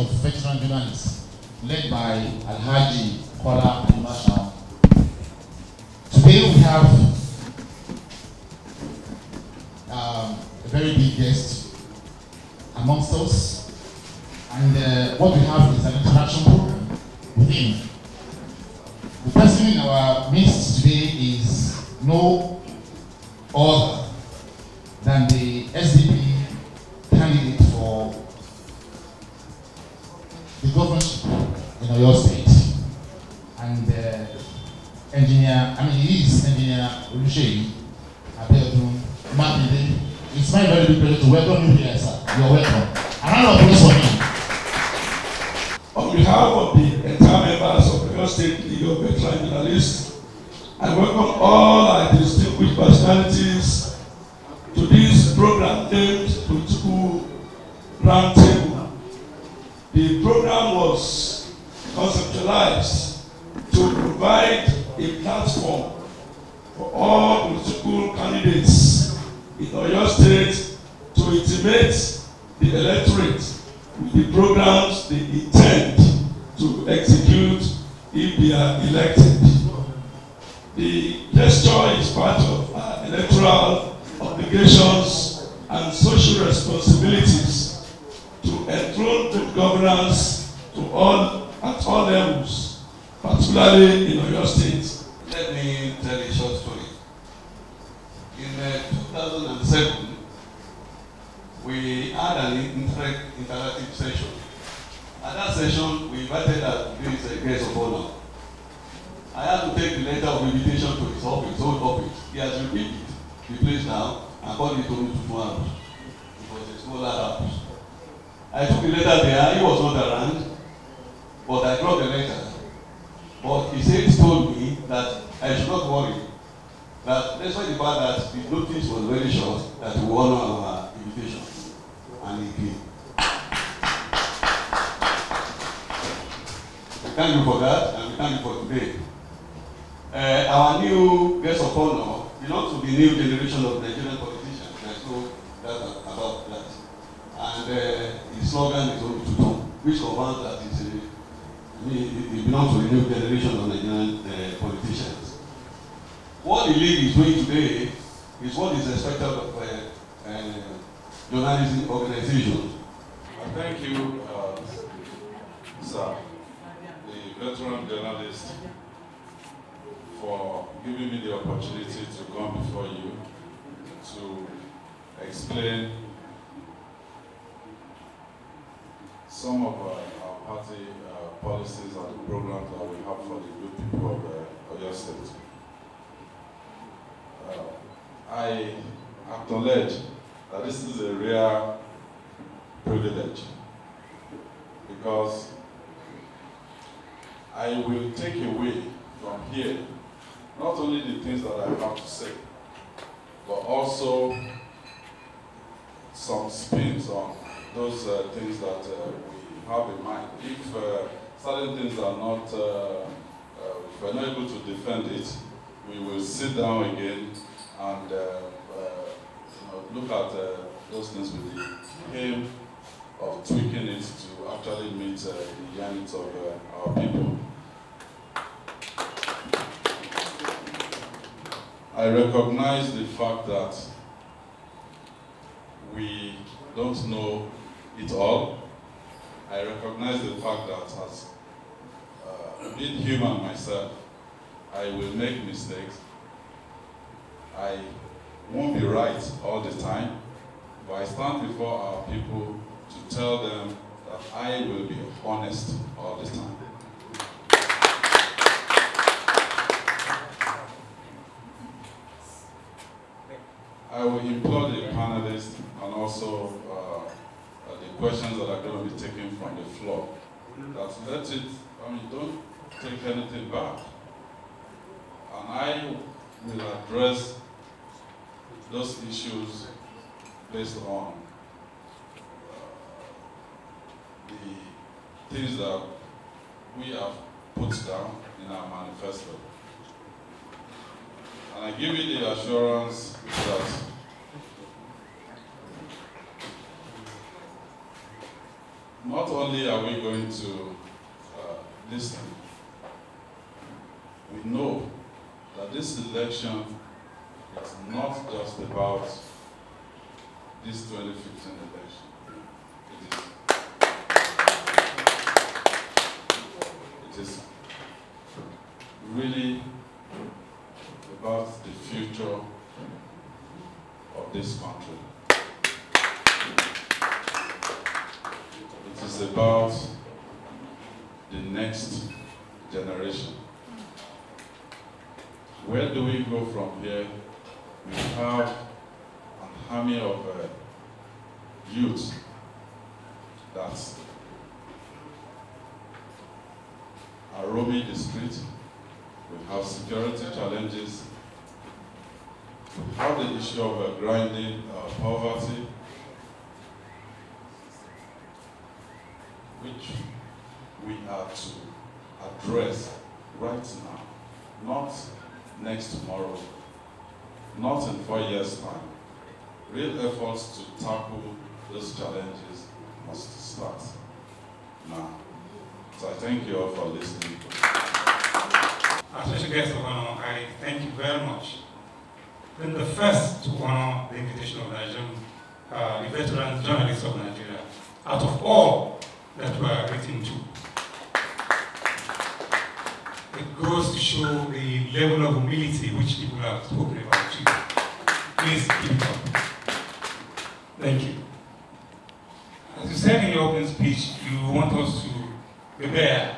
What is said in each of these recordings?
of veteran journalists led by Alhaji Kola Animasha. Today we have a very big guest amongst us, and what we have is an interaction program with him. The person in our midst today is no other than the SDP candidate for the governorship in Oyo State, and he is engineer Seyi Makinde. It's my very big pleasure to welcome you here, sir. You're welcome. A round of applause for him. On behalf of the entire members of the Oyo State League of Veteran Journalists, I welcome all our distinguished personalities to this program named Political Roundtable. The program was conceptualized to provide a platform for all political candidates in Oyo State to intimate the electorate with the programs they intend to execute if they are elected. The gesture is part of our electoral obligations and social responsibilities to enthrone good governance at all levels, particularly in Oyo State. Let me tell a short story. In 2007, we had an interactive session. At that session, we invited our guest of honor. I had to take the letter of invitation to his office, old office. He has repeated the place now and called it Omititun house. It was a smaller house. I took the letter there. He was not around, but I dropped the letter. But he told me that I should not worry. That despite the fact that the notice was very short, that we honor our invitation. And he came. We thank you for that, and we thank you for today. Our new guest of honor belongs to the new generation of Nigerian politicians. There's no doubt about that. And his slogan is Omititun, which confirms that he belongs to the new generation of Nigerian politicians. What the league is doing today is what is expected of journalism organizations. Thank you, sir, the veteran journalist, for giving me the opportunity to come before you to explain some of our party policies and the programs that we have for the good people of Oyo State. I acknowledge that this is a rare privilege because I will take away from here not only the things that I have to say, but also some spins on those things that we have in mind. If certain things are not, if we're not able to defend it, we will sit down again and look at those things with the aim of tweaking it to actually meet the yearnings of our people. I recognize the fact that we don't know it all. I recognize the fact that as being human myself, I will make mistakes. I won't be right all the time, but I stand before our people to tell them that I will be honest all the time. I will implore the panelists and also the questions that are going to be taken from the floor, that don't take anything back. And I will address those issues based on the things that we have put down in our manifesto. And I give you the assurance that not only are we going to listen, we know that this election is not just about this 2015 election. It is really about the future of this country. It is about the next generation. Where do we go from here? We have an army of youth that are roaming the street. We have security challenges. We have the issue of grinding poverty, which we are to address right now, not next tomorrow, not in 4 years' time. Real efforts to tackle those challenges must start now. So I thank you all for listening. As special guest of honor, I thank you very much. Then the first to honor the invitation of Nigerian, the veteran journalists of Nigeria, out of all that were written to. It goes to show the level of humility which people have spoken about you. Please keep it up. Thank you. As you said in your opening speech, you want us to be there,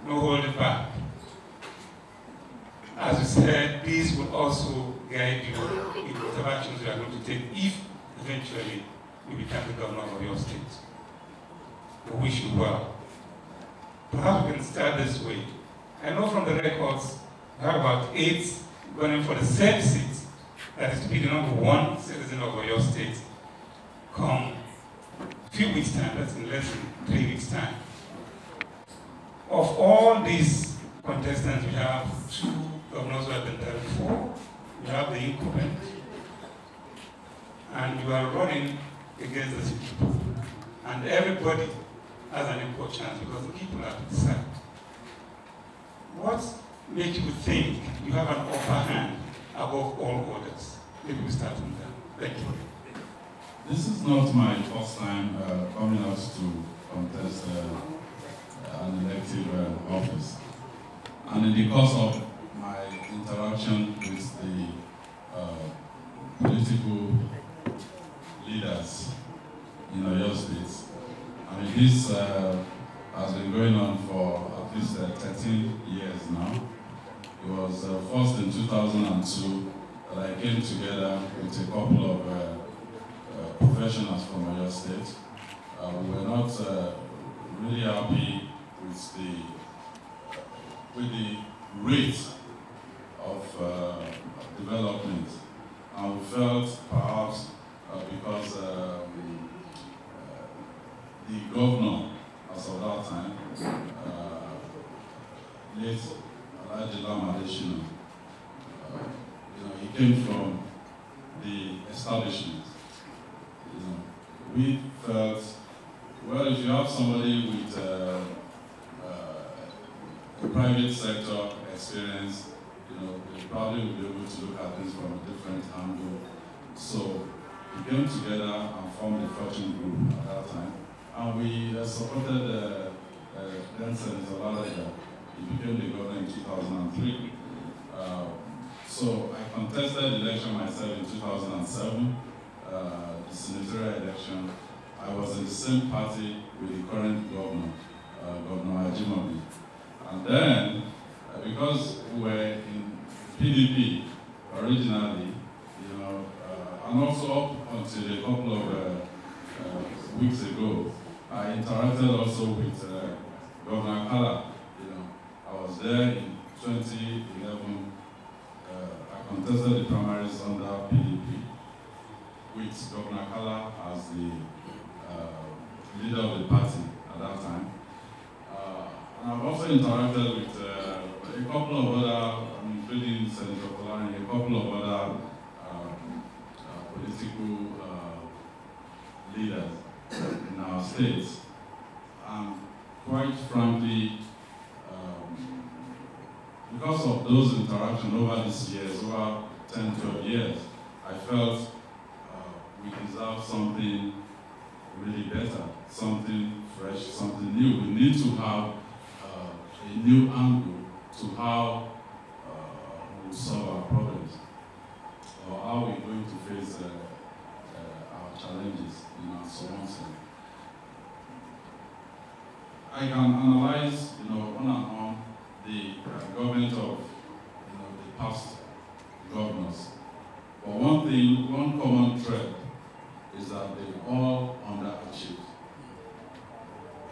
no hold it back. As you said, this will also guide you in whatever actions you are going to take if eventually you become the governor of your state. We wish you well. Perhaps we can start this way. I know from the records, we have about 8 running for the same seat, that is to be the #1 citizen of your state, come a few weeks' time, that's in less than 3 weeks' time. Of all these contestants, we have 2 governors who have been there before, we have the incumbent, and you are running against the people. And everybody has an equal chance because the people have to decide. What makes you think you have an upper hand above all others? Maybe we start from there. Thank you. This is not my first time coming out to contest an elective office. And in the course of my interaction with the political leaders in Oyo State, I mean, this has been going on for at least 13 years now. It was first in 2002 that I came together with a couple of professionals from Oyo State. We were not really happy with the rate of development, and we felt perhaps because the governor, as of that time, late Alhaji Lam Adesina, he came from the establishment. We felt, well, if you have somebody with a private sector experience, they probably will be able to look at things from a different angle. So we came together and formed the Fortune Group at that time. And we supported then Senator Lalaja. He became the governor in 2003. So I contested the election myself in 2007, the senatorial election. I was in the same party with the current governor, Governor Ajimobi. And then, because we were in PDP originally, and also up until a couple of weeks ago, I interacted also with Governor Kala. I was there in 2011. I contested the primaries under PDP with Governor Kala as the leader of the party at that time. And I've also interacted with a couple of other, including Senator Kolani, a couple of other political leaders in our states. quite frankly, because of those interactions over these years, over 10, 12 years, I felt we deserve something really better, something fresh, something new. We need to have a new angle to how we solve our problems, or how we're going to face our challenges in our surroundings. I can analyze, on and on the government of, the past governors. But one thing, one common thread is that they all underachieved.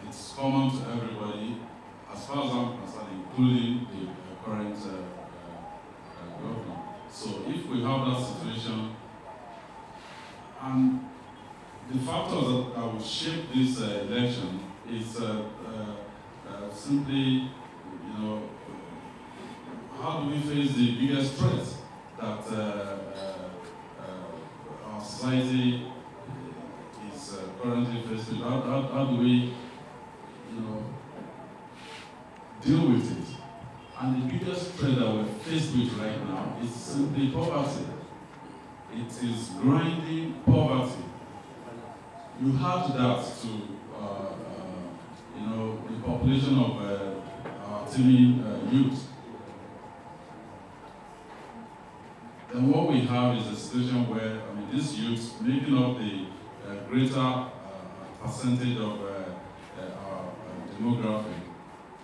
It's common to everybody, as far as I'm concerned, including the current governor. So if we have that situation, and the factors that will shape this election is simply, how do we face the biggest threat that our society is currently faced with? How do we, deal with it? And the biggest threat that we're faced with right now is simply poverty. It is grinding poverty. You add that to, the population of our teeming youth. Then what we have is a situation where, these youths making up the greater percentage of our demography,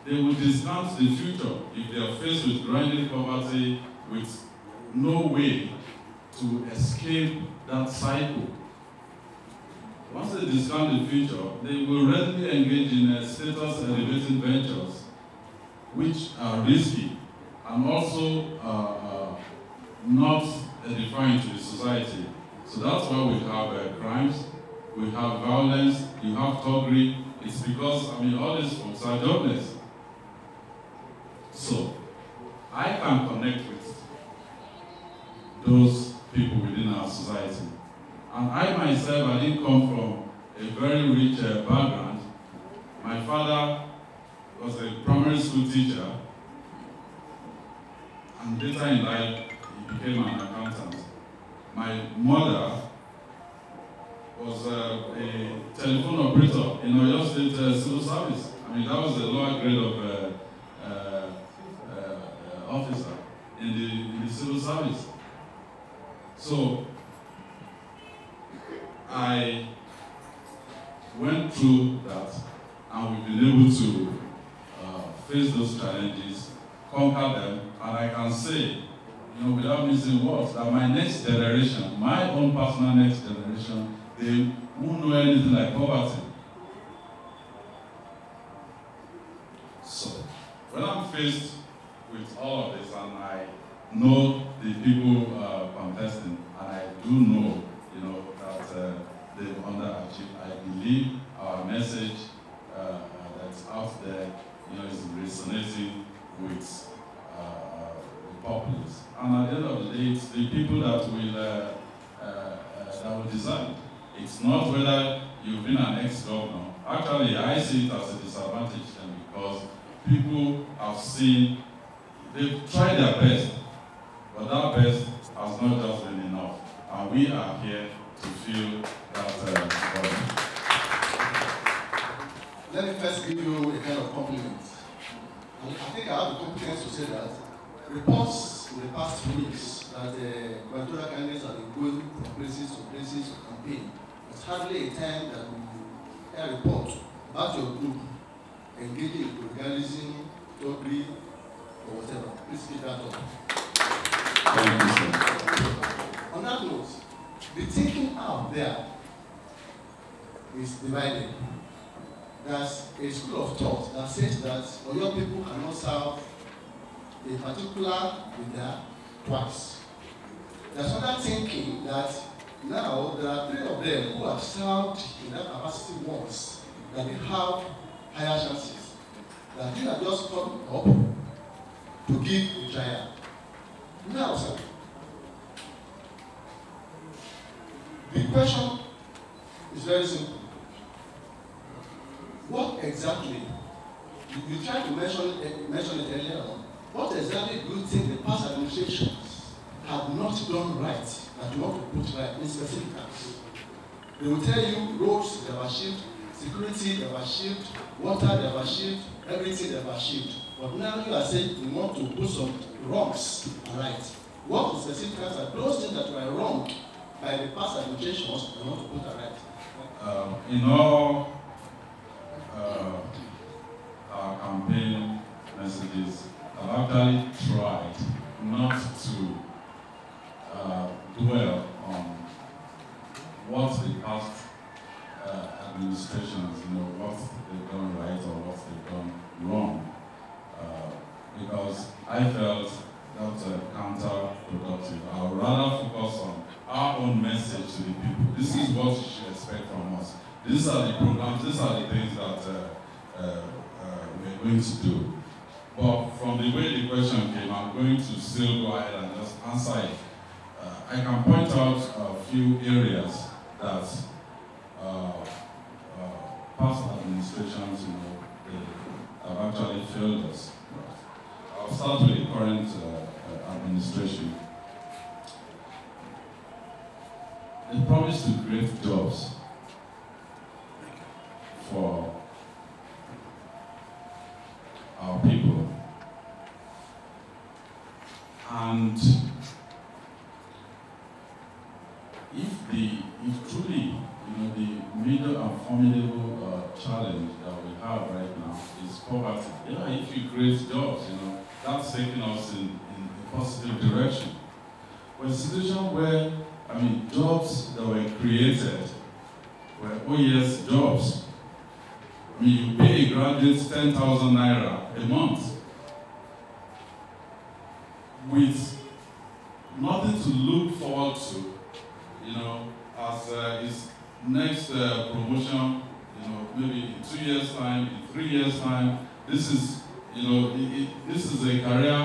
they will discount the future if they are faced with grinding poverty with no way to escape that cycle. Once they discount the future, they will readily engage in status-elevating ventures, which are risky and also not edifying to the society. So that's why we have crimes, we have violence, you have thuggery. It's because, all these folks are jobless. So, I can connect with those people within our society. And I myself, I didn't come from a very rich background. My father was a primary school teacher, and later in life, he became an accountant. My mother was a telephone operator in Oyo State Civil Service. That was the lower grade of officer in the civil service. So I went through that, and we've been able to face those challenges, conquer them, and I can say, without missing words, that my next generation, my own personal next generation, they won't know anything like poverty. So, when I'm faced with all of this, and I know the people contesting, and I do know, that they've underachieved, I believe our message that's out there, is resonating with the populace. And at the end of the day, it's the people that will decide. It's not whether you've been an ex-governor. Actually, I see it as a disadvantage to them, because people have seen, they've tried their best, but that best has not just been enough. And we are here to feel that Let me first give you a kind of compliment. I think I have the competence to say that reports in the past weeks that the gubernatorial candidates have been going from places to campaign. It's hardly a time that we hear a report about your group engaging in regalism, thuggery, or whatever. Please keep that up. On that note, the thinking out there is divided. There's a school of thought that says that Oyo people cannot serve a particular leader twice. There's another thinking that now there are 3 of them who have served in that capacity once, that they have higher chances. That you have just come up to give a trial. Now, sir, the question is very simple. What exactly you tried to mention it earlier on. What exactly do you think the past administrations have not done right that you want to put right in specific terms? They will tell you roads they have achieved, security they have achieved, water they have achieved, everything they have achieved. But now you are saying you want to put some wrongs right. What specific terms are those things that were wrong by the past administrations you want to put right? In all our campaign messages, I've actually tried not to dwell on what the past administrations, what they've done right or what they've done wrong, because I felt that was counterproductive. I would rather focus on our own message to the people. This is what you should expect from us. These are the programs, these are the things that we're going to do. But from the way the question came, I'm going to still go ahead and just answer it. I can point out a few areas that past administrations, they have actually failed us. I'll start with the current administration. They promised to create jobs for our people. And if truly, the major and formidable challenge that we have right now is poverty. Yeah, if you create jobs, that's taking us in a positive direction. But a situation where, jobs that were created were OES jobs. You pay a graduate 10,000 naira a month with nothing to look forward to, as his next promotion, maybe in 2 years' time, in 3 years' time. This is, this is a career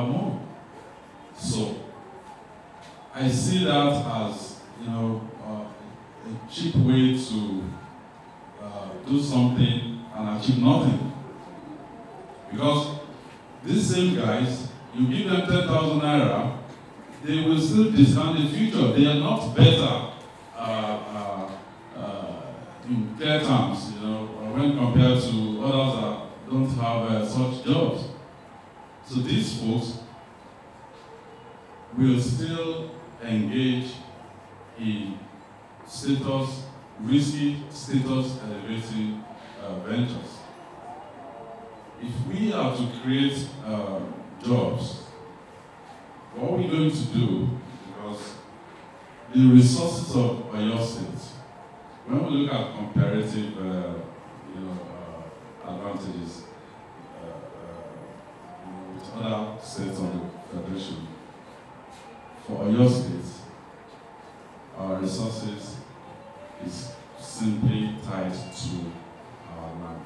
move. So I see that as, a cheap way to do something and achieve nothing. Because these same guys, you give them 10,000 naira, they will still discount the future. They are not better in clear terms, when compared to others that don't have such jobs. So these folks will still engage in risky status elevating ventures. If we are to create jobs, what are we going to do? Because the resources of Oyo State, when we look at comparative advantages with other states of the Federation, for Oyo State, our resources is simply tied to our land.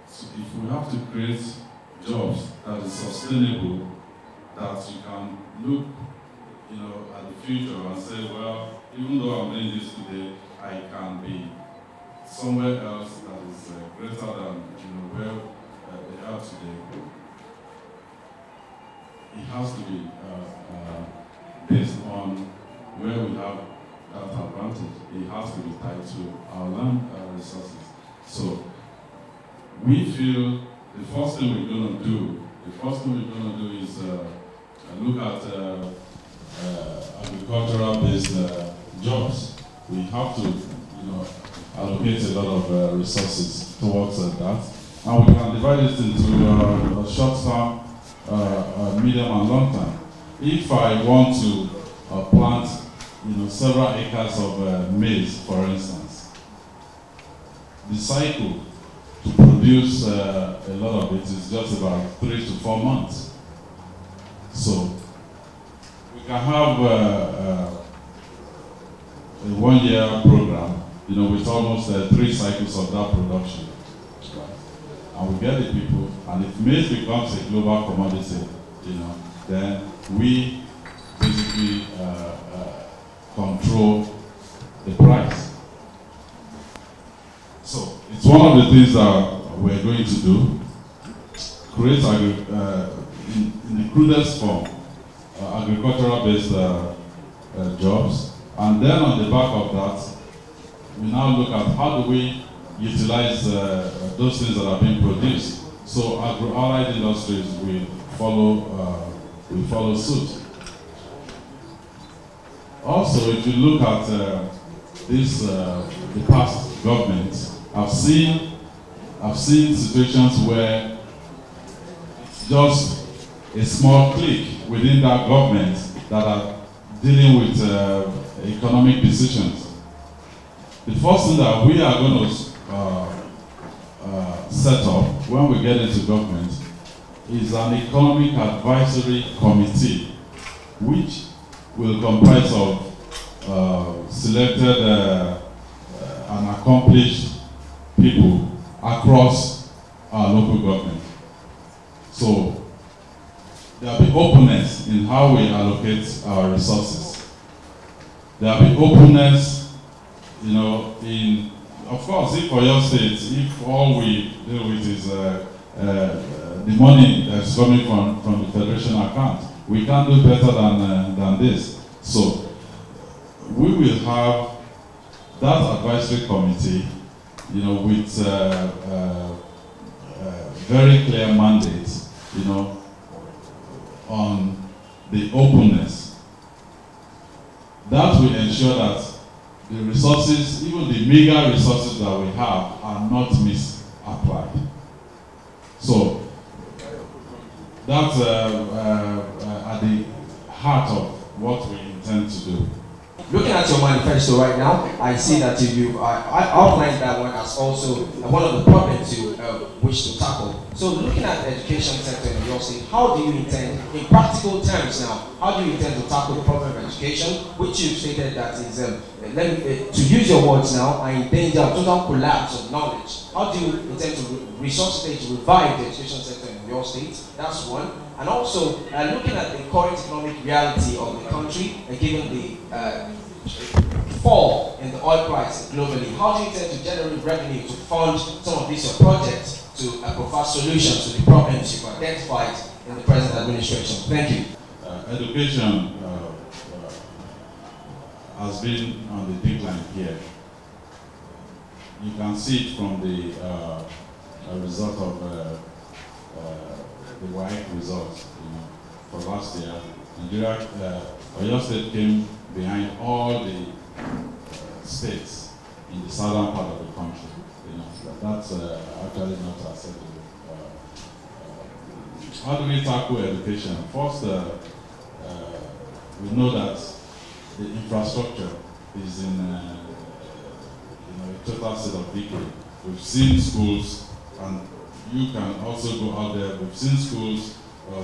So if we have to create jobs that is sustainable, that you can look, at the future and say, well, even though I'm doing this today, I can be somewhere else that is greater than where they are today. It has to be based on where we have that advantage. It has to be tied to our land resources. So we feel the first thing we're going to do is look at agricultural-based jobs. We have to, allocate a lot of resources towards that, and we can divide it into short-term, medium, and long-term. If I want to plant, several acres of maize, for instance, the cycle to produce a lot of it is just about 3 to 4 months. So we can have a 1-year program, with almost 3 cycles of that production. And we get the people, and if maize becomes a global commodity, then we basically control the price. So it's one of the things that we're going to do, create in the crudest form agricultural-based jobs, and then on the back of that, we now look at how do we utilize those things that are being produced. So agro-allied industries will follow suit. Also, if you look at the past government, I've seen situations where it's just a small clique within that government that are dealing with economic decisions. The first thing that we are going to set up when we get into government is an economic advisory committee, which will comprise of selected and accomplished people across our local government. So there will be openness in how we allocate our resources. There will be openness, you know, in, of course, if for your state, if all we deal with is the money that's coming from the federation account, we can do better than this. So we will have that advisory committee, you know, with very clear mandates, you know, on the openness. That will ensure that the resources, even the meager resources that we have, are not misapplied. So that's at the heart of what we intend to do. Looking at your manifesto right now, I see that you outlined that one as also one of the problems you wish to tackle. So looking at the education sector in your state, how do you intend, in practical terms now, how do you intend to tackle the problem of education, which you stated that is, to use your words now, are in danger of total collapse of knowledge. How do you intend to resuscitate, to revive the education sector in your state? That's one. And also, looking at the current economic reality of the country, and given the fall in the oil price globally, how do you intend to generate revenue to fund some of these projects to provide solutions to the problems you've identified in the present administration? Thank you. Education has been on the decline here. You can see it from the result of the WAEC results. You know, for last year, Nigeria, Oyo State came behind all the states in the southern part of the country. You know, that's actually not acceptable. How do we tackle education? First, we know that the infrastructure is in a total state of decay. We've seen schools, and you can also go out there. We've seen schools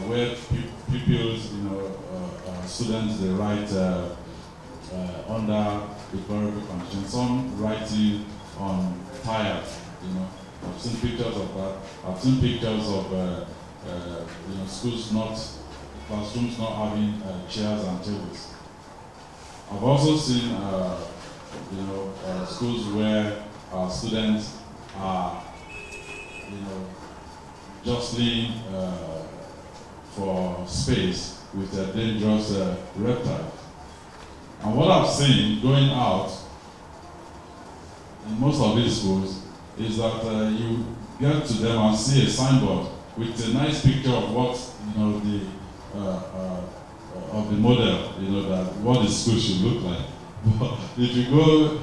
where pupils, students, they write under deplorable conditions. Some writing on tires. You know, I've seen pictures of that. I've seen pictures of classrooms not having chairs and tables. I've also seen schools where our students are jostling for space with a dangerous reptile. And what I've seen going out in most of these schools is that you get to them and see a signboard with a nice picture of what of the model, that what the school should look like. But if you go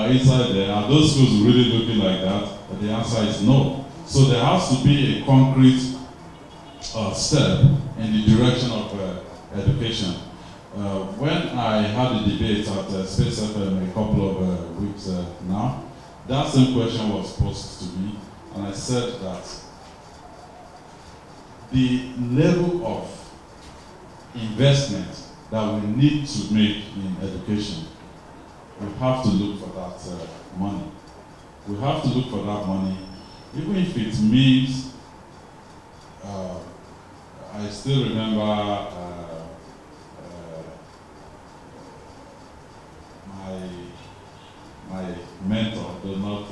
inside there, are those schools really looking like that? The answer is no. So there has to be a concrete step in the direction of education. When I had a debate at Space FM a couple of weeks now, that same question was posed to me, and I said that the level of investment that we need to make in education, we have to look for that money. We have to look for that money, even if it means, I still remember my mentor, though not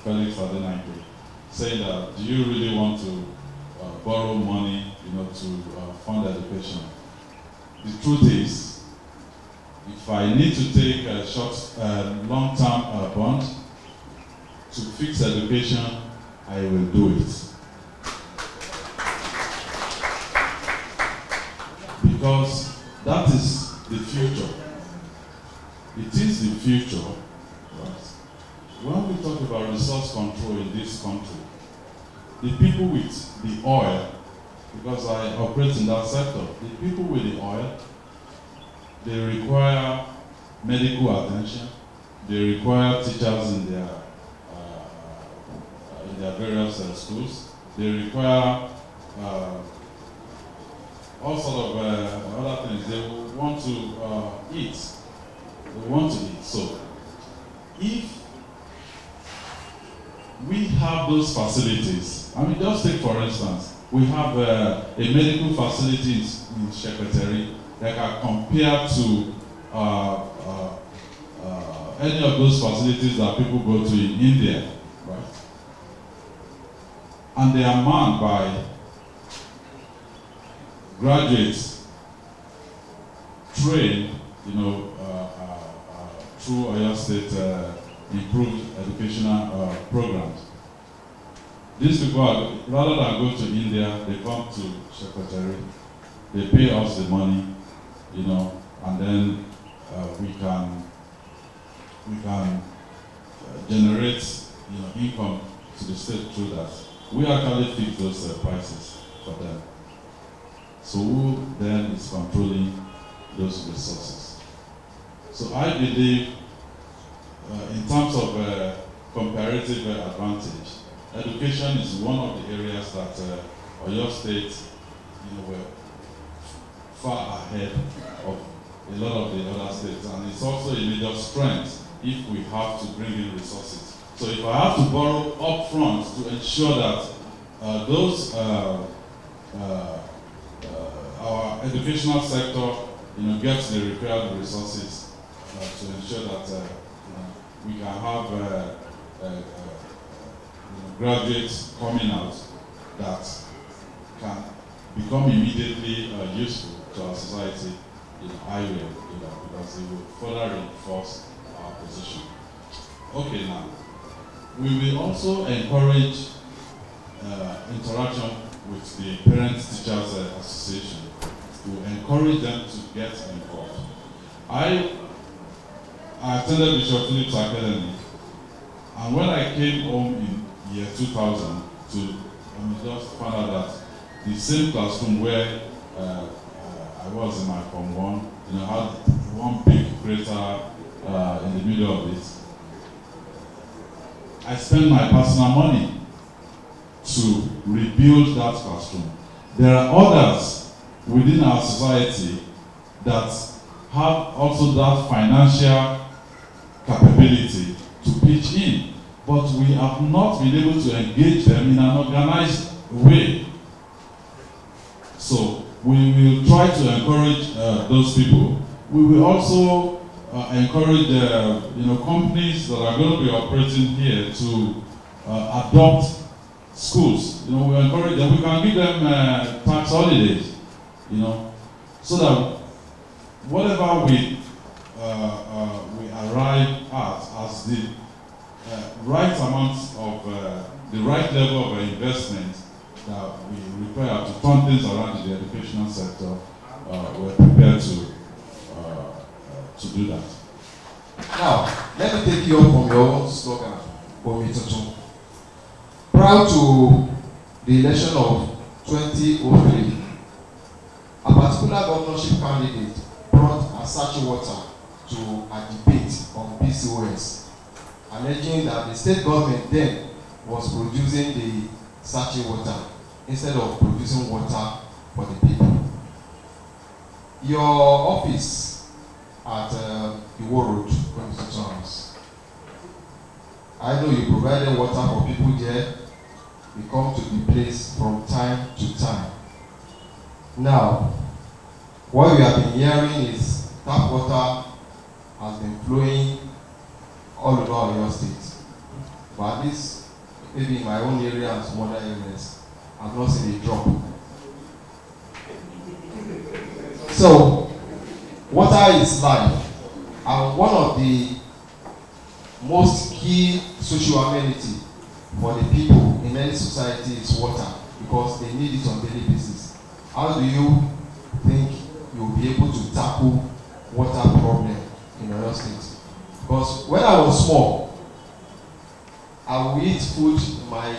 Felix Adenike, saying that, do you really want to borrow money, to fund education? The truth is, if I need to take a long-term bond to fix education, I will do it. Because that is the future. It is the future. Right? When we talk about resource control in this country, the people with the oil, because I operate in that sector, the people with the oil, they require medical attention, they require teachers in their various schools, they require all sort of other things. They want to eat. They want to eat. So, if we have those facilities, I mean, just take for instance, we have a medical facility in Secretary that can compare to any of those facilities that people go to in India, right? And they are manned by graduates trained, through Oyo State improved educational programs. These people, rather than go to India, they come to Secretary, they pay us the money, and then we can generate, income to the state through that. We actually fix those prices for them. So who then is controlling those resources? So I believe, in terms of comparative advantage, education is one of the areas that Oyo State, were far ahead of a lot of the other states, and it's also a major strength if we have to bring in resources. So if I have to borrow up front to ensure that our educational sector, gets the required resources to ensure that we can have graduates coming out that can become immediately useful to our society, I will, because it will further reinforce our position. Okay, now, we will also encourage interaction with the Parents-Teachers Association to encourage them to get involved. I attended Bishop Phillips Academy, and when I came home in year 2000 just found out that the same classroom where I was in my Form 1, had one big crater in the middle of it. I spent my personal money to rebuild that classroom. There are others within our society that have also that financial capability to pitch in, but we have not been able to engage them in an organized way. So we will try to encourage those people. We will also encourage companies that are going to be operating here to adopt schools. We encourage them. We can give them tax holidays. So that whatever we arrive at as the right amount of the right level of investment that we require to turn things around in the educational sector, we're prepared to do that. Now, let me take you up from your own slogan, Omititun. Prior to the election of 2003, a particular governorship candidate brought a Sachi water to a debate on PCOS, alleging that the state government then was producing the Sachi water instead of producing water for the people. Your office at Iwo Road, Constitutions, I know you provided water for people there. We come to the place from time to time. Now, what we have been hearing is tap water has been flowing all over your state. but at least maybe in my own area and some other areas, I've not seen a drop. So, water is life, and one of the most key social amenity for the people in any society is water, because they need it on daily basis. How do you think you'll be able to tackle water problem in Oyo State? Because when I was small, I would eat food in my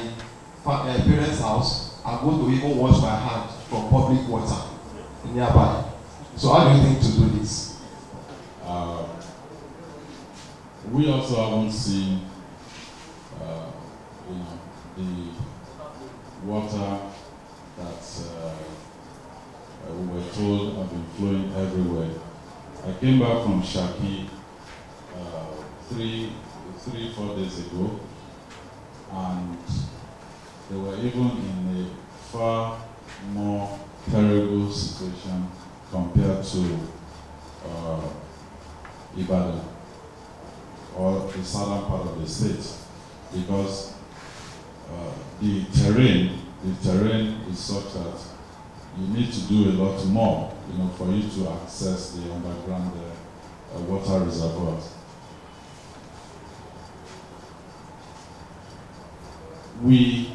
parents' house. I go to even wash my hand from public water nearby. So how do you think to do this? We also haven't seen, the water that we were told have been flowing everywhere. I came back from Shaki 4 days ago, and they were even in a far more terrible situation compared to Ibadan or the southern part of the state, because the terrain is such that you need to do a lot more, for you to access the underground water reservoirs. We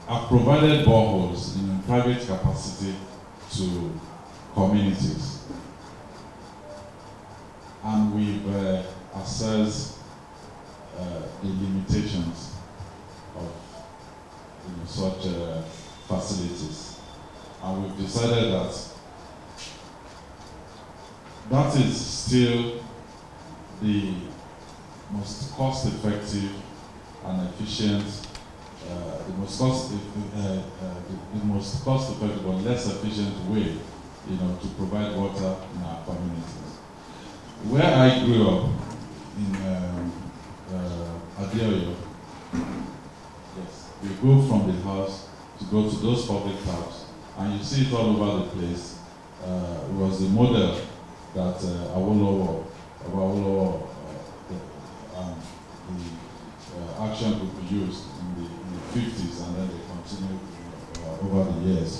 have provided boreholes in private capacity to communities, and we've assessed the limitations of such facilities, and we've decided that that is still the most cost-effective and efficient, the most cost-effective but less efficient way, to provide water in our communities. Where I grew up in Adeoyo, yes, we go from the house to go to those public taps, and you see it all over the place. It was the model that Awolowo and the action we produced in the 50s, and then they continued over the years.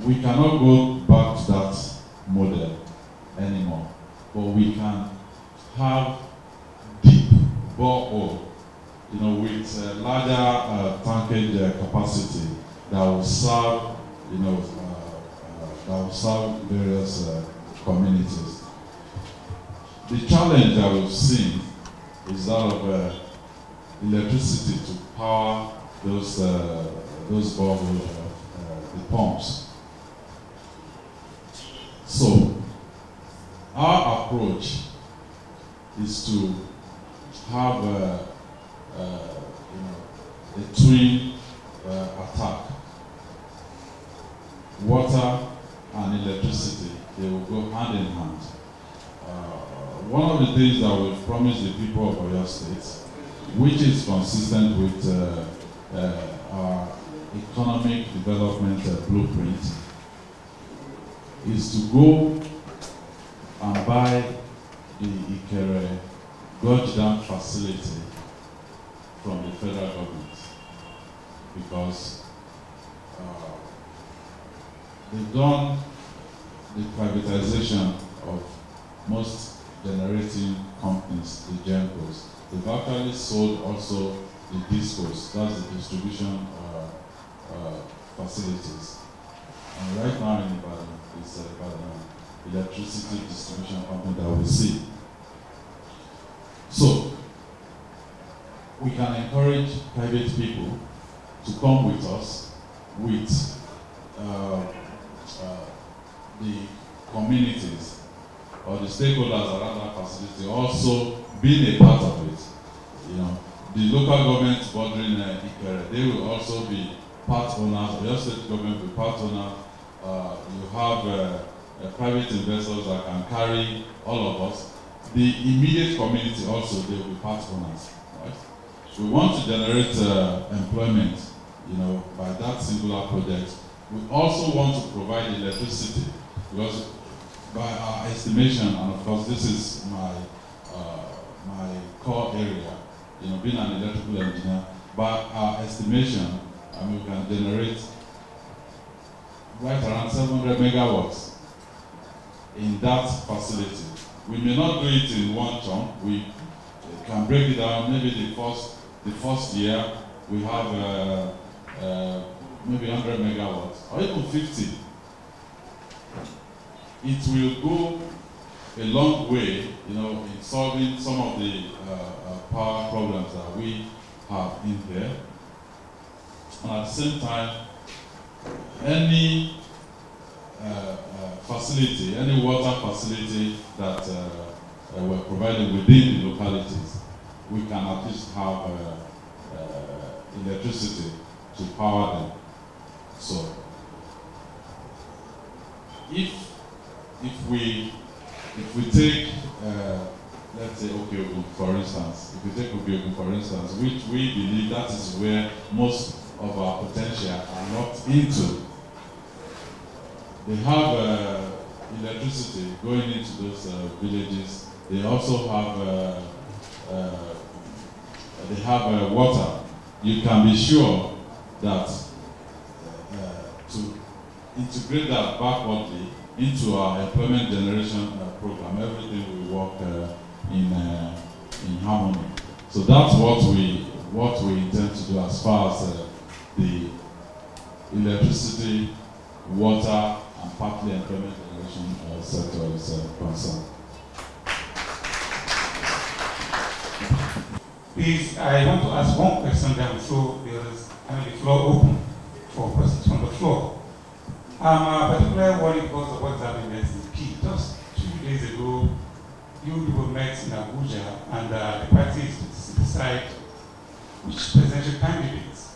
We cannot go back to that model anymore, but we can have deep borehole, with larger tankage capacity that will serve, various communities. The challenge that we've seen is that of electricity to power those borehole, the pumps. So our approach is to have a twin attack. Water and electricity, they will go hand in hand. One of the things that we've promised the people of Oyo State, which is consistent with our economic development blueprint, is to go and buy the Ikere Gorge Dam facility from the federal government, because they've done the privatization of most generating companies, the GENCOs. They've actually sold also the DISCOs, that's the distribution facilities. And right now in Ibadan, it's electricity distribution company that we see. So, we can encourage private people to come with us, with the communities or the stakeholders around that facility also being a part of it. The local government bordering Ikere, they will also be part owners, the state government will be part owner. You have private investors that can carry all of us. The immediate community also, they will be part owners. Right? We want to generate employment, by that singular project. We also want to provide electricity, because by our estimation, and of course this is my core area, being an electrical engineer. By our estimation, we can generate right around 700 megawatts in that facility. We may not do it in one chunk. We can break it down. Maybe the first year we have maybe 100 megawatts or even 50. It will go a long way, in solving some of the power problems that we have in here. And at the same time, any facility, any water facility that we're provided within the localities, we can at least have electricity to power them. So, if we take, let's say, Okiogun, for instance, which we believe that is where most of our potential are locked into, they have electricity going into those villages. They also have water. You can be sure that to integrate that backwardly into our employment generation program, everything will work in harmony. So that's what we intend to do as far as the electricity, water, and partly employment generation sector is concerned. Please, I want to ask one question, then we throw the floor open for questions from the floor. I'm particularly worried because of what's happening next in P. Just 2 days ago, you people met in Abuja, and the party is to decide which presidential candidates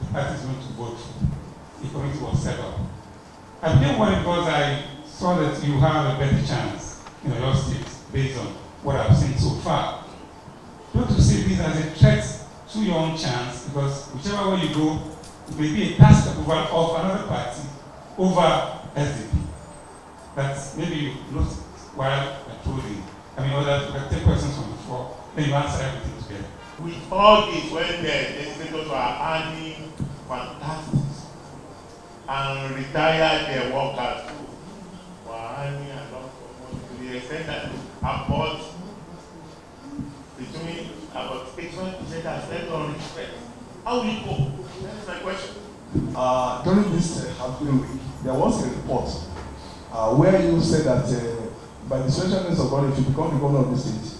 the party is going to vote for. The committee was set up. I became worried because I saw that you have a better chance in your state based on what I've seen so far. Don't you see this as a threat to your own chance? Because whichever way you go, it may be a task approval of another party over SDP. That's maybe you looked while I told you. Others can take questions from the floor, then you answer everything together. With all this, when the legislators are earning fantastic and retired their workers were earning a lot of money to the extent that about between about 81% are spent on respect. How will you go? That's my question. During this happening week, there was a report where you said that by the special grace of God, if you become the governor of the state,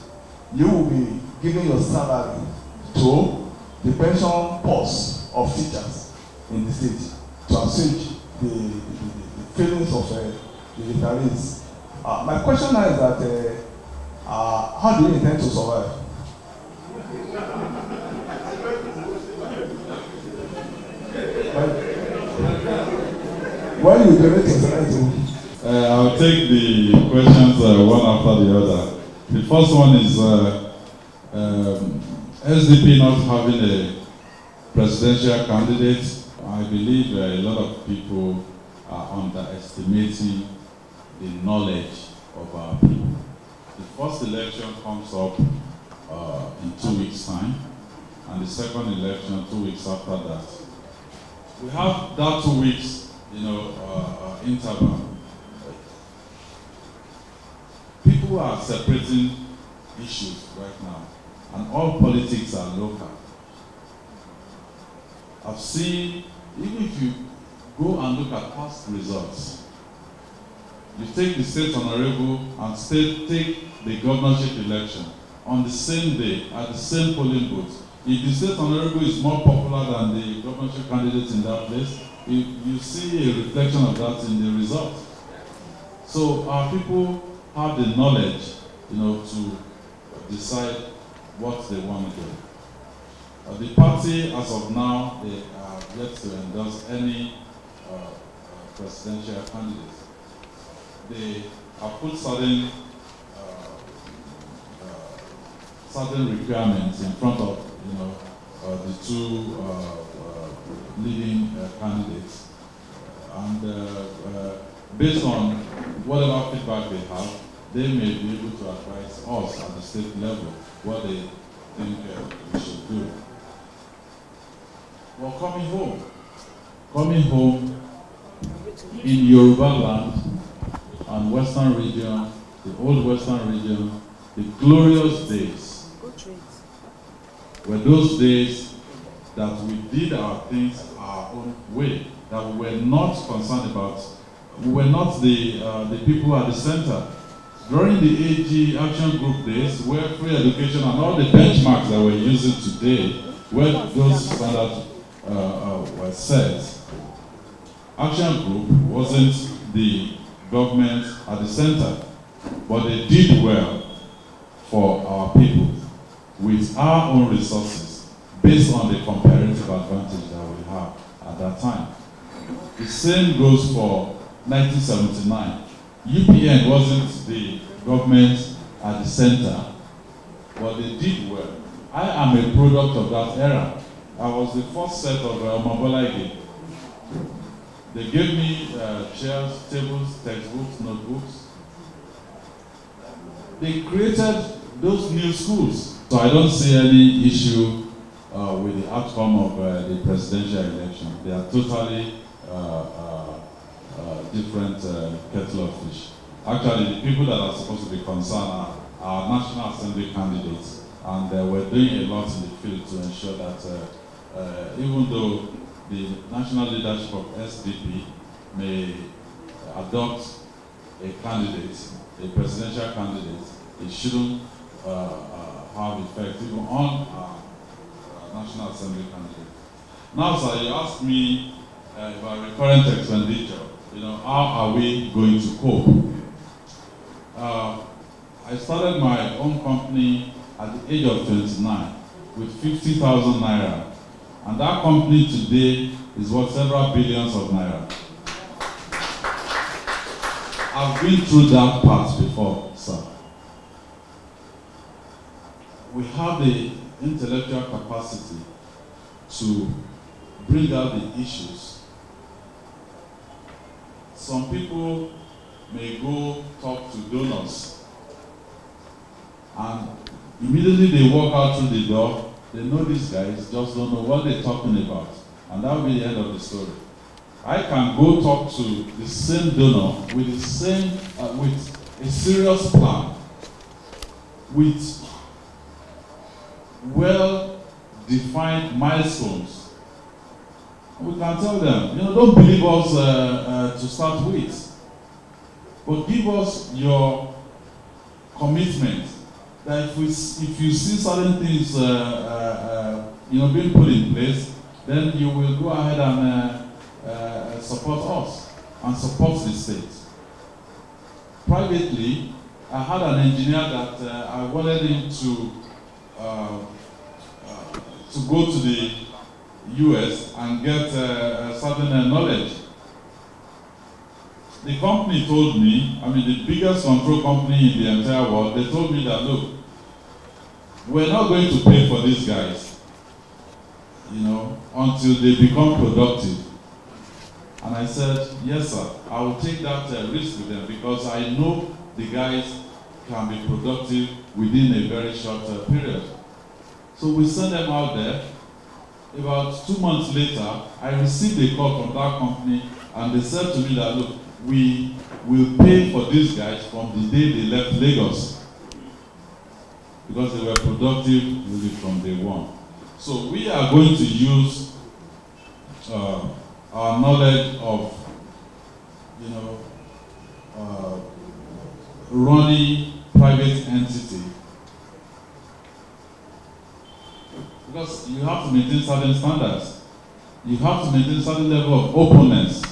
you will be giving your salary to the pension purse of teachers in the state to assuage the feelings of the retirees. My question now is that how do you intend to survive? Why you donate your salary to? I'll take the questions one after the other. The first one is SDP not having a presidential candidate. I believe a lot of people are underestimating the knowledge of our people. The first election comes up in 2 weeks' time, and the second election 2 weeks after that. We have that 2 weeks, interval. People are separating issues right now, and all politics are local. I've seen, even if you go and look at past results, you take the state honorable and take the governorship election on the same day at the same polling booth. If the state honorable is more popular than the governorship candidate in that place, you see a reflection of that in the result. So our people have the knowledge, to decide what they want to do. The party, as of now, they are yet to endorse any presidential candidates. They have put certain requirements in front of the two leading candidates, and based on whatever feedback they have, they may be able to advise us at the state level what they think we should do. Well, coming home in Yoruba land and Western region, the old Western region, the glorious days were those days that we did our things our own way, that we were not concerned about. We were not the people at the center. During the AG Action Group days, where free education and all the benchmarks that we're using today, where those standards were set, Action Group wasn't the government at the center, but they did well for our people with our own resources based on the comparative advantage that we have at that time. The same goes for 1979. UPN wasn't the government at the center, but they did well. I am a product of that era. I was the first set of Mabolaige. They gave me chairs, tables, textbooks, notebooks. They created those new schools. So I don't see any issue with the outcome of the presidential election. They are totally different kettle of fish. Actually, the people that are supposed to be concerned are National Assembly candidates, and we're doing a lot in the field to ensure that even though the national leadership of SDP may adopt a candidate, a presidential candidate, it shouldn't have effect even on our National Assembly candidate. Now, sir, you asked me about recurrent expenditure. You know, how are we going to cope? I started my own company at the age of 29 with 50,000 naira. And that company today is worth several billions of naira. I've been through that part before, sir. We have the intellectual capacity to bring out the issues. Some people may go talk to donors, and immediately they walk out through the door. They know these guys, just don't know what they're talking about. And that will be the end of the story. I can go talk to the same donor with the same, with a serious plan, with well-defined milestones. We can tell them, you know, don't believe us to start with, but give us your commitment that if you see certain things you know, being put in place, then you will go ahead and support us and support the state. Privately, I had an engineer that I wanted him to go to the US and get certain knowledge. The company told me, I mean the biggest control company in the entire world, they told me that, look, we're not going to pay for these guys, you know, until they become productive. And I said, yes sir, I will take that risk with them because I know the guys can be productive within a very short period. So we sent them out there. About 2 months later, I received a call from that company and they said to me that, look, we will pay for these guys from the day they left Lagos because they were productive really from day one. So we are going to use our knowledge of, you know, running private entity, because you have to maintain certain standards. You have to maintain certain level of openness.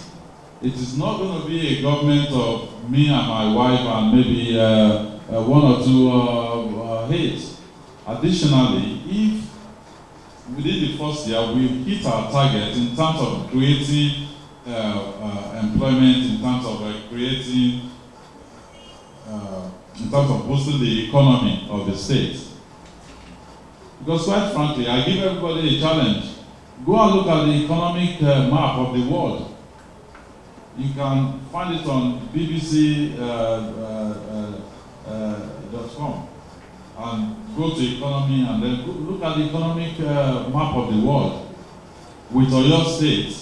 It is not going to be a government of me and my wife and maybe one or two heads. Additionally, if within the first year we hit our target in terms of creating employment, in terms of creating, in terms of boosting the economy of the state. Because quite frankly, I give everybody a challenge. Go and look at the economic map of the world. You can find it on BBC go to economy and then look at the economic map of the world with Oyo State,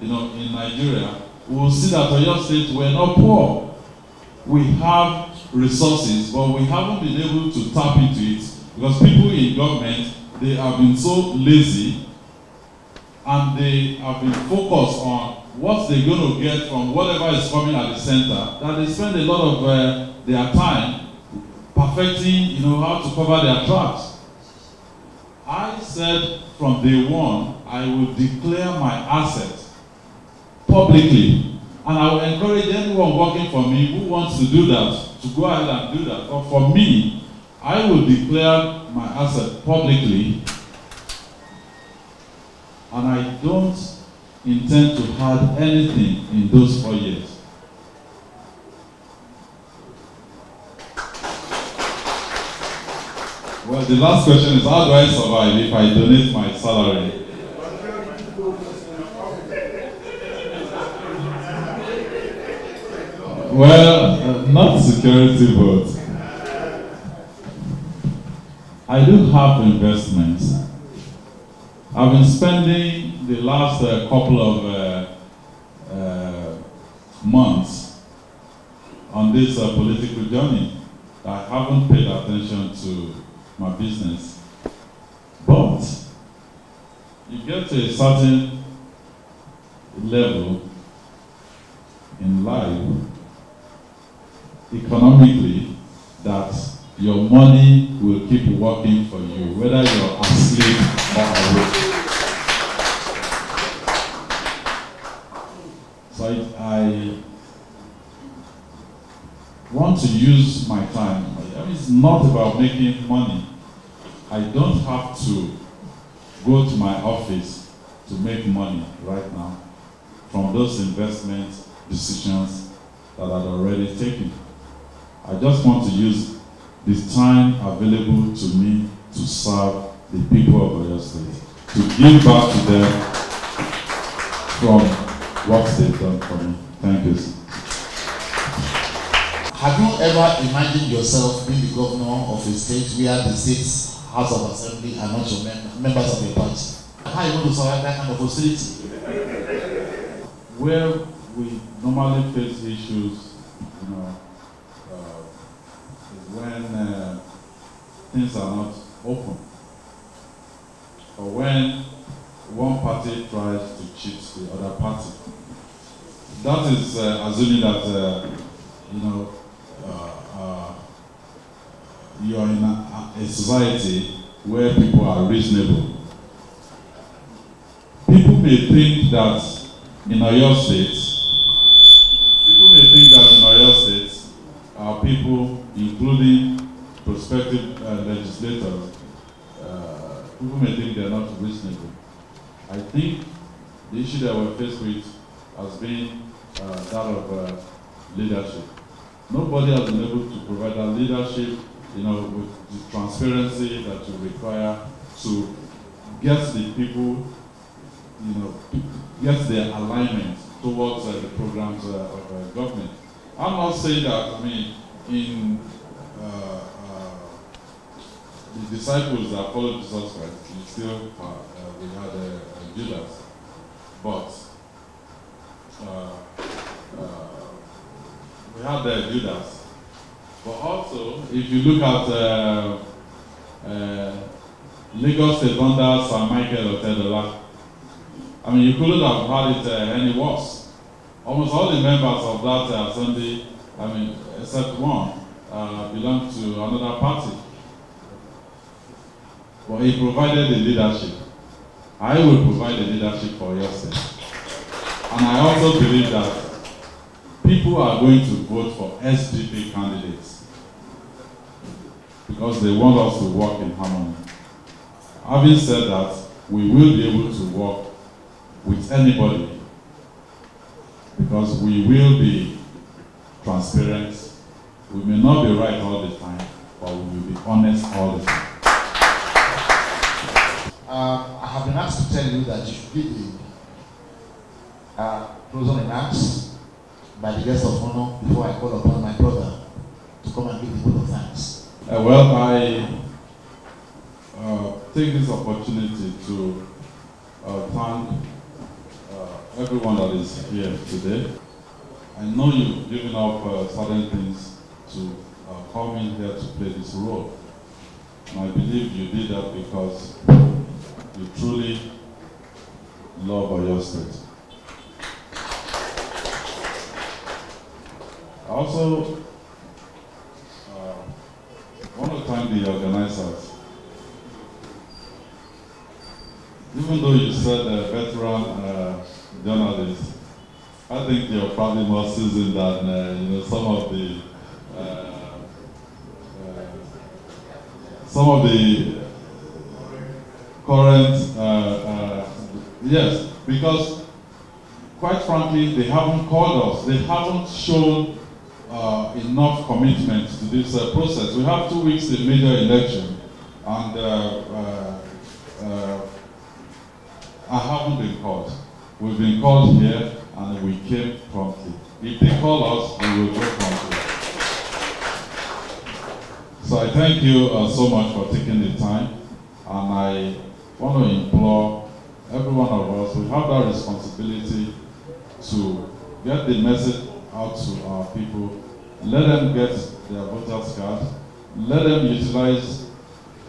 in Nigeria, we will see that Oyo State we're not poor. We have resources, but we haven't been able to tap into it because people in government, they have been so lazy and they have been focused on what they're going to get from whatever is coming at the center, that they spend a lot of their time perfecting, how to cover their tracks. I said from day one, I will declare my asset publicly, and I will encourage anyone working for me who wants to do that to go ahead and do that. But for me, I will declare my asset publicly, and I don't intend to have anything in those 4 years. Well, the last question is, how do I survive if I donate my salary? Well, not security, but I do have investments. I've been spending the last couple of months on this political journey. I haven't paid attention to my business. But you get to a certain level in life, economically, that your money will keep working for you, whether you're asleep or awake. So I want to use my time. It's not about making money. I don't have to go to my office to make money right now from those investment decisions that I've already taken. I just want to use this time available to me to serve the people of Oyo State, to give back to them from what they've done for me. Thank you. Have you ever imagined yourself being the governor of a state where the state's House of Assembly are not your members of your party? How are you going to survive that kind of hostility? Where we normally face issues, is when things are not open, or when one party tries to cheat the other party. That is assuming that you are in a society where people are reasonable. People may think that in Oyo State, our people, including prospective legislators, people may think they are not reasonable. I think the issue that we're faced with has been that of leadership. Nobody has been able to provide that leadership, with the transparency that you require to get the people, get their alignment towards the programs of government. I'm not saying that, in the disciples that followed Jesus Christ, we had Judas, but we had Judas. But also, if you look at Lagos State under Sir Michael Otedola, you couldn't have had it any worse. Almost all the members of that assembly, except one, belong to another party. But he provided the leadership. I will provide the leadership for your state. And I also believe that people are going to vote for SDP candidates because they want us to work in harmony. Having said that, we will be able to work with anybody because we will be transparent. We may not be right all the time, but we will be honest all the time. I have been asked to tell you that you should give the closing remarks by the guest of honor before I call upon my brother to come and give the vote of thanks. Well, I take this opportunity to thank everyone that is here today. I know you've given up certain things to come in here to play this role. And I believe you did that because you truly love Oyo State. I also want to thank the organizers. Even though you said a veteran journalist, I think you're probably more seasoned than some of the current yes, because quite frankly they haven't called us, they haven't shown enough commitment to this process. We have 2 weeks in major election, and I haven't been called. We've been called here, and we came promptly. If they call us, we will go promptly. So I thank you so much for taking the time, and I want to implore every one of us, we have that responsibility to get the message out to our people, let them get their voters card, let them utilize,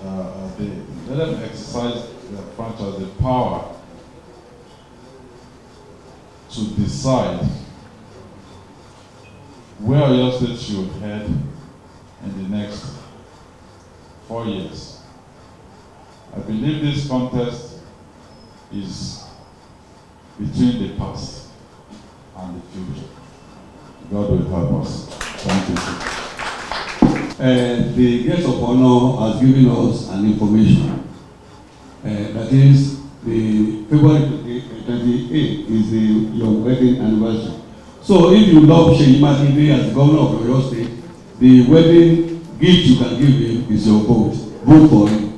let them exercise their franchise, the power to decide where Oyo State should head in the next 4 years. I believe this contest is between the past and the future. God will help us. Thank you. The guest of honor has given us an information. That is, the February 28th is your wedding anniversary. So if you love Seyi Makinde as the governor of Oyo State, the wedding gift you can give him is your vote. Vote for him.